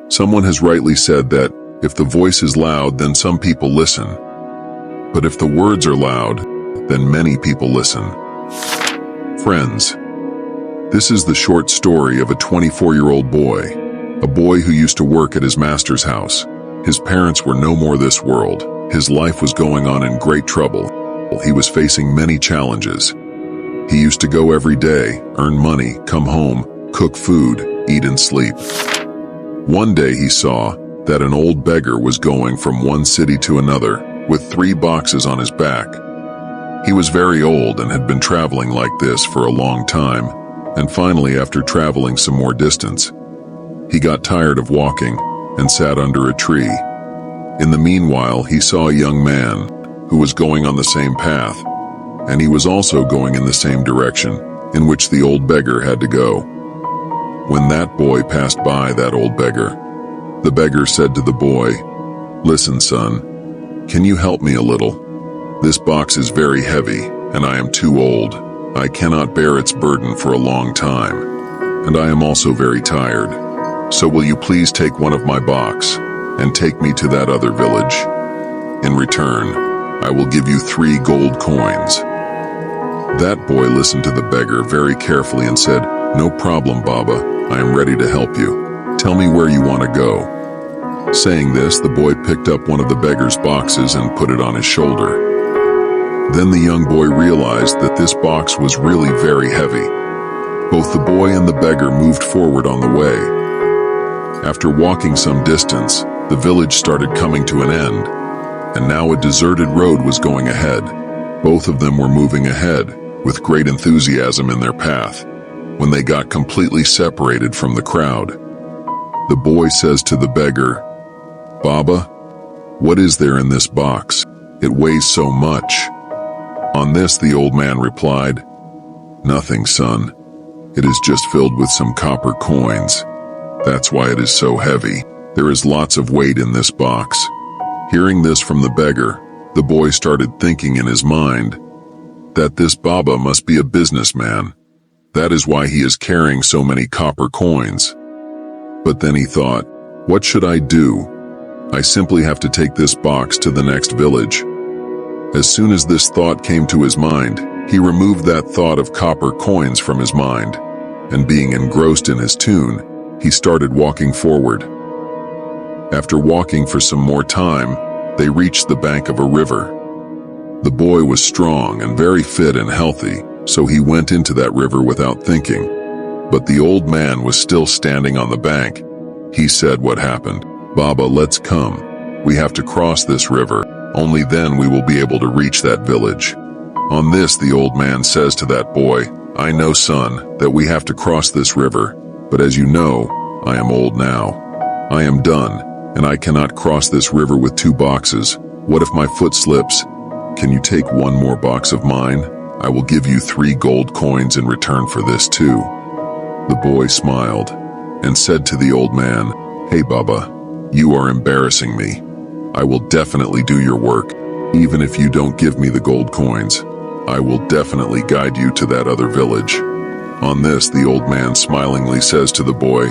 Someone has rightly said that if the voice is loud, then some people listen. But if the words are loud, then many people listen. Friends, this is the short story of a 24-year-old boy, a boy who used to work at his master's house. His parents were no more this world. His life was going on in great trouble. He was facing many challenges. He used to go every day, earn money, come home, cook food, eat and sleep. One day he saw that an old beggar was going from one city to another with 3 boxes on his back. He was very old and had been traveling like this for a long time, and finally, after traveling some more distance, he got tired of walking and sat under a tree. In the meanwhile, he saw a young man who was going on the same path, and he was also going in the same direction in which the old beggar had to go. When that boy passed by that old beggar, the beggar said to the boy, "Listen, son, can you help me a little? This box is very heavy, and I am too old. I cannot bear its burden for a long time, and I am also very tired. So will you please take one of my box and take me to that other village? In return, I will give you 3 gold coins." That boy listened to the beggar very carefully and said, "No problem, Baba. I am ready to help you. Tell me where you want to go." Saying this, the boy picked up one of the beggar's boxes and put it on his shoulder. Then the young boy realized that this box was really very heavy. Both the boy and the beggar moved forward on the way. After walking some distance, the village started coming to an end, and now a deserted road was going ahead. Both of them were moving ahead with great enthusiasm in their path. When they got completely separated from the crowd, the boy says to the beggar, "Baba, what is there in this box? It weighs so much." On this, the old man replied, "Nothing, son. It is just filled with some copper coins. That's why it is so heavy. There is lots of weight in this box." Hearing this from the beggar, the boy started thinking in his mind that this Baba must be a businessman. That is why he is carrying so many copper coins. But then he thought, "What should I do? I simply have to take this box to the next village." As soon as this thought came to his mind, he removed that thought of copper coins from his mind, and being engrossed in his tune, he started walking forward. After walking for some more time, they reached the bank of a river. The boy was strong and very fit and healthy, so he went into that river without thinking. But the old man was still standing on the bank. He said, "What happened? Baba, let's come. We have to cross this river. Only then we will be able to reach that village." On this, the old man says to that boy, "I know, son, that we have to cross this river, but as you know, I am old now. I am done, and I cannot cross this river with 2 boxes. What if my foot slips? Can you take 1 more box of mine? I will give you 3 gold coins in return for this too." The boy smiled and said to the old man, "Hey Baba, you are embarrassing me. I will definitely do your work, even if you don't give me the gold coins. I will definitely guide you to that other village." On this, the old man smilingly says to the boy,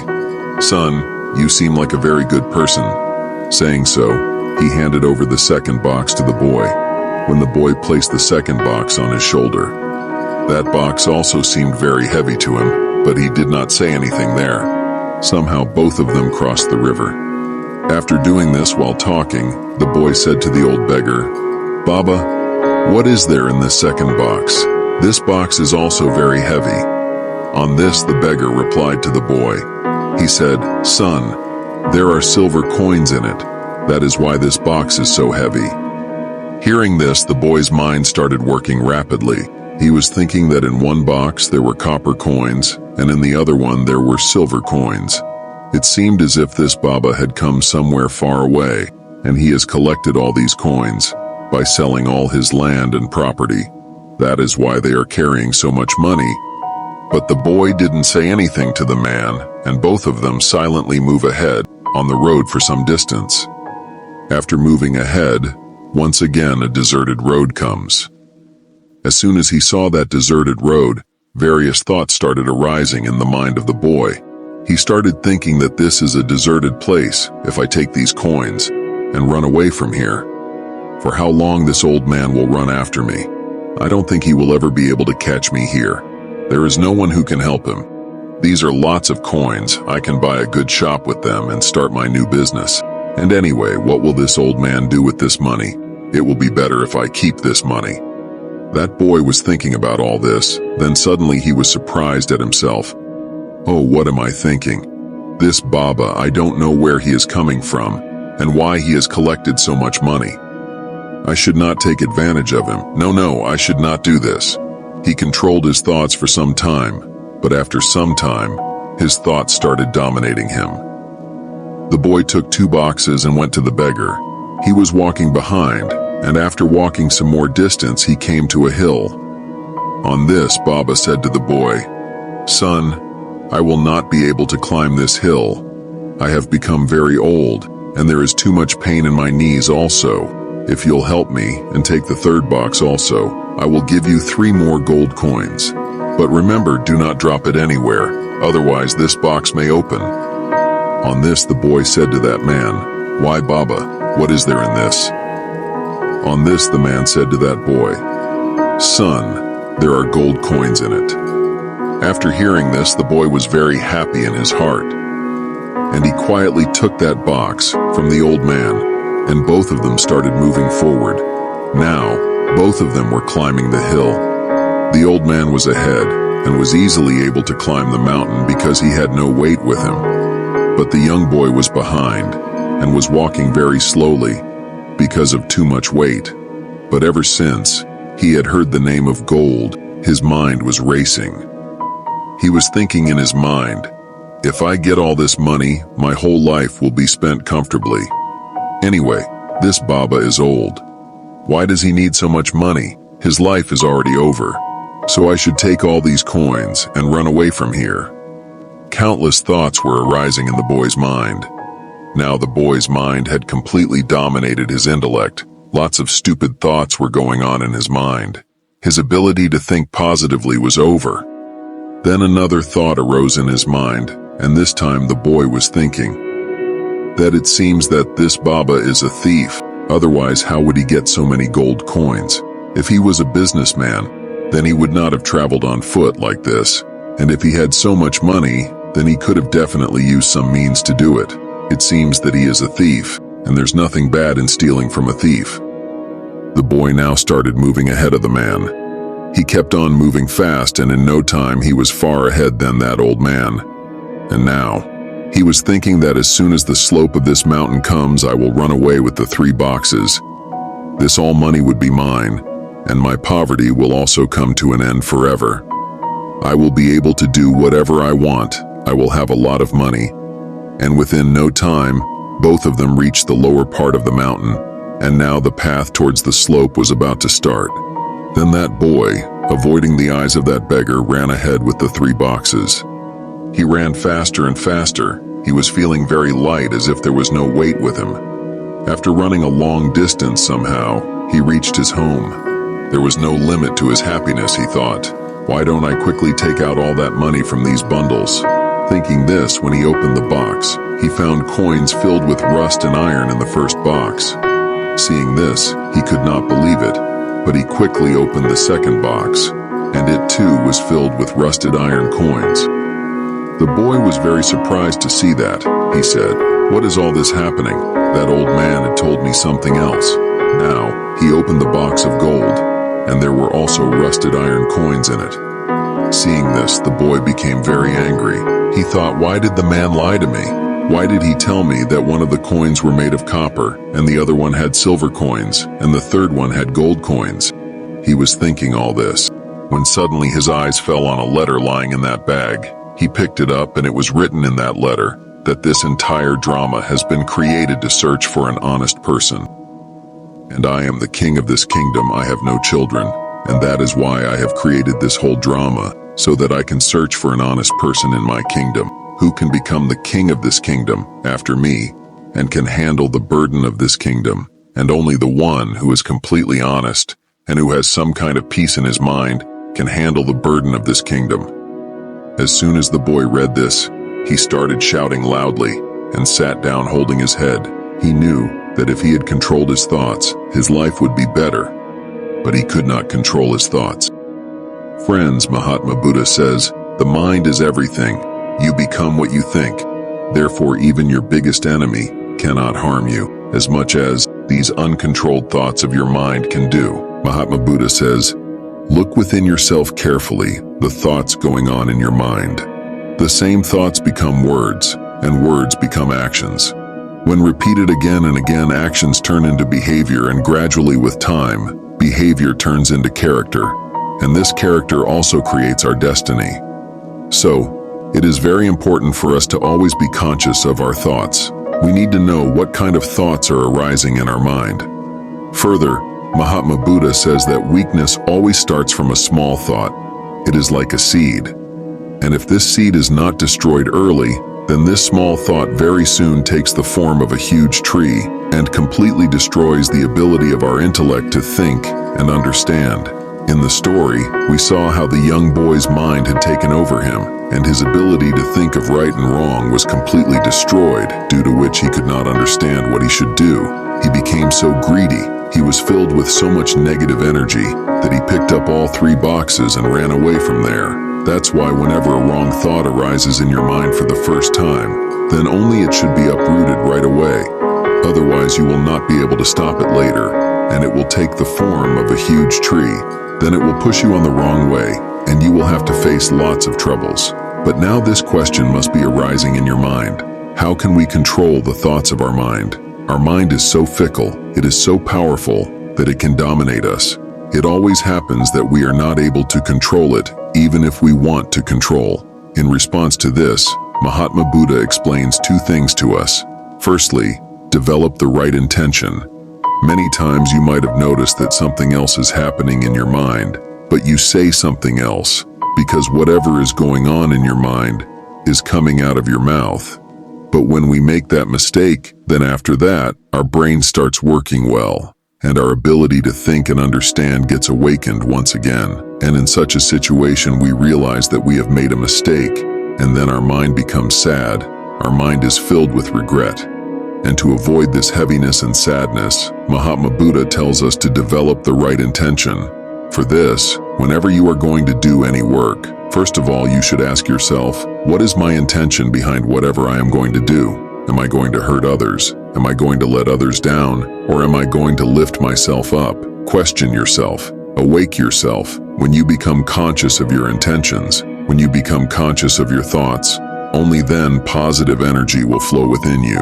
"Son, you seem like a very good person." Saying so, he handed over the second box to the boy. When the boy placed the second box on his shoulder, that box also seemed very heavy to him, but he did not say anything there. Somehow both of them crossed the river. After doing this while talking, the boy said to the old beggar, "Baba, what is there in this second box? This box is also very heavy." On this, the beggar replied to the boy. He said, "Son, there are silver coins in it. That is why this box is so heavy." Hearing this, the boy's mind started working rapidly. He was thinking that in one box there were copper coins, and in the other one there were silver coins. It seemed as if this Baba had come somewhere far away, and he has collected all these coins by selling all his land and property. That is why they are carrying so much money. But the boy didn't say anything to the man, and both of them silently move ahead on the road for some distance. After moving ahead, once again a deserted road comes. As soon as he saw that deserted road, various thoughts started arising in the mind of the boy. He started thinking that this is a deserted place if I take these coins and run away from here. For how long this old man will run after me? I don't think he will ever be able to catch me here. There is no one who can help him. These are lots of coins. I can buy a good shop with them and start my new business. And anyway, what will this old man do with this money? It will be better if I keep this money. That boy was thinking about all this, then suddenly he was surprised at himself. Oh, what am I thinking? This Baba, I don't know where he is coming from and why he has collected so much money. I should not take advantage of him. No, I should not do this. He controlled his thoughts for some time, but after some time, his thoughts started dominating him. The boy took 2 boxes and went to the beggar. He was walking behind, and after walking some more distance, he came to a hill. On this, Baba said to the boy, "Son, I will not be able to climb this hill. I have become very old, and there is too much pain in my knees also. If you'll help me and take the 3rd box also, I will give you 3 more gold coins. But remember, do not drop it anywhere, otherwise this box may open." On this, the boy said to that man, "Why, Baba, what is there in this?" On this, the man said to that boy, "Son, there are gold coins in it." After hearing this, the boy was very happy in his heart, and he quietly took that box from the old man, and both of them started moving forward. Now, both of them were climbing the hill. The old man was ahead and was easily able to climb the mountain because he had no weight with him. But the young boy was behind and was walking very slowly because of too much weight. But ever since he had heard the name of gold, his mind was racing. He was thinking in his mind, if I get all this money, my whole life will be spent comfortably. Anyway, this Baba is old. Why does he need so much money? His life is already over. So I should take all these coins and run away from here. Countless thoughts were arising in the boy's mind. Now the boy's mind had completely dominated his intellect. Lots of stupid thoughts were going on in his mind. His ability to think positively was over. Then another thought arose in his mind, and this time the boy was thinking that it seems that this Baba is a thief. Otherwise, how would he get so many gold coins? If he was a businessman, then he would not have traveled on foot like this. And if he had so much money, then he could have definitely used some means to do it. It seems that he is a thief, and there's nothing bad in stealing from a thief. The boy now started moving ahead of the man. He kept on moving fast, and in no time he was far ahead than that old man. And now, he was thinking that as soon as the slope of this mountain comes, I will run away with the 3 boxes. This all money would be mine, and my poverty will also come to an end forever. I will be able to do whatever I want. I will have a lot of money. And within no time, both of them reached the lower part of the mountain, and now the path towards the slope was about to start. Then that boy, avoiding the eyes of that beggar, ran ahead with the 3 boxes. He ran faster and faster. He was feeling very light, as if there was no weight with him. After running a long distance somehow, he reached his home. There was no limit to his happiness, he thought. Why don't I quickly take out all that money from these bundles? Thinking this, when he opened the box, he found coins filled with rust and iron in the first box. Seeing this, he could not believe it, but he quickly opened the second box, and it too was filled with rusted iron coins. The boy was very surprised to see that. He said, "What is all this happening? That old man had told me something else." Now, he opened the box of gold, and there were also rusted iron coins in it. Seeing this, the boy became very angry. He thought, why did the man lie to me? Why did he tell me that one of the coins were made of copper, and the other one had silver coins, and the third one had gold coins? He was thinking all this, when suddenly his eyes fell on a letter lying in that bag. He picked it up, and it was written in that letter that this entire drama has been created to search for an honest person. And I am the king of this kingdom. I have no children, and that is why I have created this whole drama, so that I can search for an honest person in my kingdom, who can become the king of this kingdom after me, and can handle the burden of this kingdom, and only the one who is completely honest, and who has some kind of peace in his mind, can handle the burden of this kingdom. As soon as the boy read this, He started shouting loudly and sat down holding his head. He knew that if he had controlled his thoughts, his life would be better, but he could not control his thoughts. Friends, Mahatma Buddha says, the mind is everything. You become what you think. Therefore, even your biggest enemy cannot harm you as much as these uncontrolled thoughts of your mind can do. Mahatma Buddha says, look within yourself carefully, the thoughts going on in your mind. The same thoughts become words, and words become actions. When repeated again and again, actions turn into behavior, and gradually with time, behavior turns into character, and this character also creates our destiny. So, it is very important for us to always be conscious of our thoughts. We need to know what kind of thoughts are arising in our mind. Further, Mahatma Buddha says that weakness always starts from a small thought. It is like a seed. And if this seed is not destroyed early, then this small thought very soon takes the form of a huge tree and completely destroys the ability of our intellect to think and understand. In the story, we saw how the young boy's mind had taken over him, and his ability to think of right and wrong was completely destroyed, due to which he could not understand what he should do. He became so greedy, he was filled with so much negative energy, that he picked up all 3 boxes and ran away from there. That's why whenever a wrong thought arises in your mind for the first time, then only it should be uprooted right away. Otherwise, you will not be able to stop it later, and it will take the form of a huge tree. Then it will push you on the wrong way, and you will have to face lots of troubles. But now this question must be arising in your mind. How can we control the thoughts of our mind? Our mind is so fickle, it is so powerful, that it can dominate us. It always happens that we are not able to control it, even if we want to control. In response to this, Mahatma Buddha explains 2 things to us. Firstly, develop the right intention. Many times you might have noticed that something else is happening in your mind, but you say something else, because whatever is going on in your mind is coming out of your mouth. But when we make that mistake, then after that, our brain starts working well, and our ability to think and understand gets awakened once again. And in such a situation, we realize that we have made a mistake, and then our mind becomes sad. Our mind is filled with regret. And to avoid this heaviness and sadness, Mahatma Buddha tells us to develop the right intention. For this, whenever you are going to do any work, first of all, you should ask yourself, what is my intention behind whatever I am going to do? Am I going to hurt others? Am I going to let others down? Or am I going to lift myself up? Question yourself. Awake yourself. When you become conscious of your intentions, when you become conscious of your thoughts, only then positive energy will flow within you.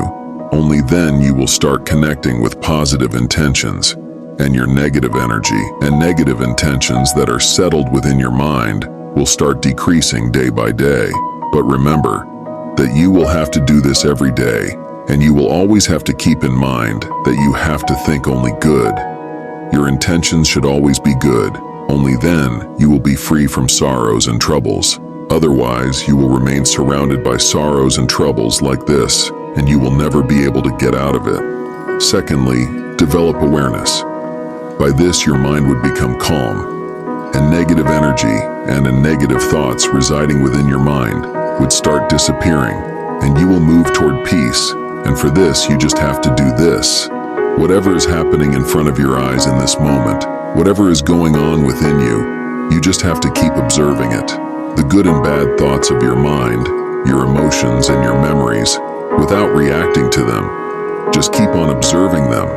Only then you will start connecting with positive intentions, and your negative energy and negative intentions that are settled within your mind will start decreasing day by day. But remember that you will have to do this every day, and you will always have to keep in mind that you have to think only good. Your intentions should always be good. Only then you will be free from sorrows and troubles. Otherwise, you will remain surrounded by sorrows and troubles like this, and you will never be able to get out of it. Secondly, develop awareness. By this, your mind would become calm, and negative energy and negative thoughts residing within your mind would start disappearing, and you will move toward peace. And for this, you just have to do this. Whatever is happening in front of your eyes in this moment, whatever is going on within you, you just have to keep observing it. The good and bad thoughts of your mind, your emotions and your memories, without reacting to them. Just keep on observing them.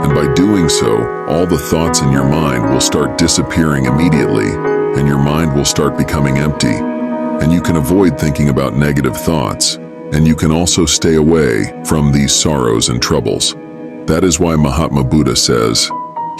And by doing so, all the thoughts in your mind will start disappearing immediately, and your mind will start becoming empty. And you can avoid thinking about negative thoughts, and you can also stay away from these sorrows and troubles. That is why Mahatma Buddha says,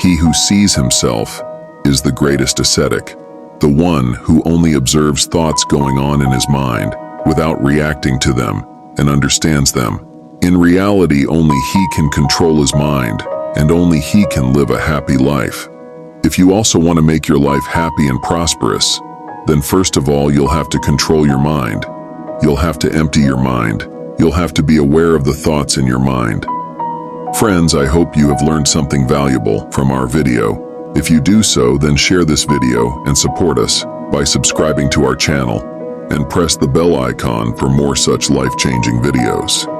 "He who sees himself is the greatest ascetic." The one who only observes thoughts going on in his mind without reacting to them and understands them. In reality, only he can control his mind, and only he can live a happy life. If you also want to make your life happy and prosperous, then first of all, you'll have to control your mind. You'll have to empty your mind. You'll have to be aware of the thoughts in your mind. Friends, I hope you have learned something valuable from our video. If you do so, then share this video and support us by subscribing to our channel. and press the bell icon for more such life-changing videos.